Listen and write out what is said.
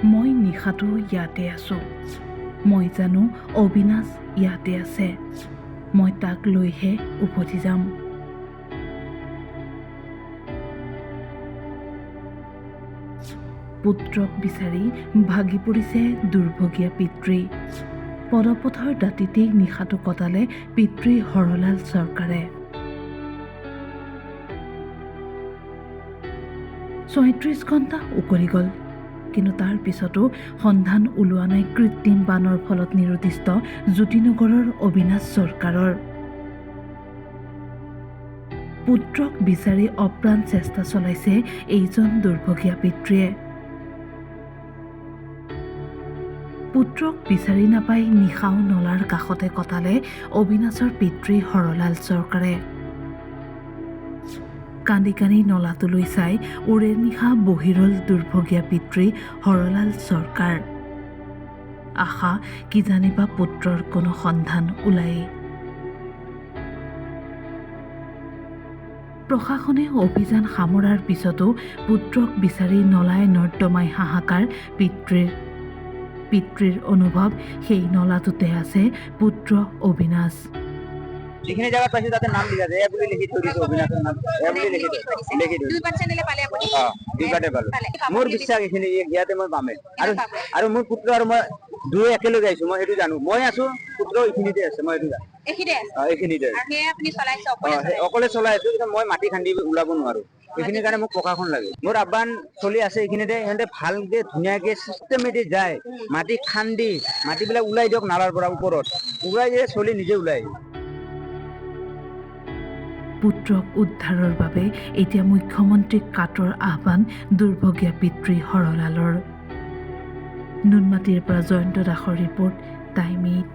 মই নিশাটো ইয়াতে আছোঁ। মই জানো অবিনাশ ইয়াতে আছে। মই তাক লৈহে উভতি যাম। পুত্ৰক বিচাৰি ভাগি পৰিছে দুৰ্ভগীয়া পিতৃ। পদপথৰ দাঁতিতেই নিশাটো কটালে পিতৃ হৰলাল চৰকাৰে। ৩৬ ঘণ্টা উকলি গ'ল, কিন্তু তাৰ পিছতো সন্ধান ওলোৱা নাই কৃত্ৰিম বানৰ ফলত নিৰুদ্দিষ্ট জ্যোতিনগৰৰ অবিনাশ চৰকাৰৰ। পুত্ৰক বিচাৰি অপ্ৰাণ চেষ্টা চলাইছে এইজন দুৰ্ভগীয়া পিতৃয়ে। পুত্ৰক বিচাৰি নাপাই নিশাও নলাৰ কাষতে কটালে অবিনাশৰ পিতৃ হৰলাল চৰকাৰে। কান্দি কান্দি নলাটোলৈ চাই ওৰে নিশা বহি ৰ'ল দুৰ্ভগীয়া পিতৃ হৰলাল চৰকাৰ। আশা কিজানিবা পুত্ৰৰ কোনো সন্ধান ওলায়। প্ৰশাসনে অভিযান সামৰাৰ পিছতো পুত্ৰক বিচাৰি নলাই নৰ্দমাই হাহাকাৰ পিতৃৰ অনুভৱ সেই নলাটোতে আছে পুত্ৰ অবিনাশ। যিখিনি জায়গাত পাইছো তাতে নাম লিখা আছে, বুলি লিখি থৈ দিছো অবিনাশৰ নাম বুলি লিখি দুইবাৰতে পালো। মোৰ বিশ্বাস এইখিনি ইয়াতে মই পামে। আৰু মোৰ পুত্ৰ আৰু মই দুয়ে একেলগে আহিছো, মই সেইটো জানো। মই আছো, পুত্ৰ এইখিনিতে আছে, মই সেইটো জানো। এইখিনিতে অকলে চলাই আছো, কিন্তু মই মাটি খান্দি ওলাব নোৱাৰো। এইখিনিৰ কাৰণে মোক প্ৰশাসন লাগে। মোৰ আহ্বান চলি আছে এইখিনিতে, সিহঁতে ভালকে ধুনীয়াকে চিষ্টেমেটিক যায় মাটি খান্দি মাটিবিলাক ওলাই দিয়ক নালাৰ পৰা ওপৰত, ওলাই দিয়ে চলি নিজে ওলাই। পুত্ৰক উদ্ধাৰৰ বাবে এতিয়া মুখ্যমন্ত্ৰীক কাতৰ আহ্বান দুৰ্ভগীয়া পিতৃ হৰলালৰ। নুনমাটিৰ পৰা জয়ন্ত দাসৰ ৰিপৰ্ট, টাইম 8।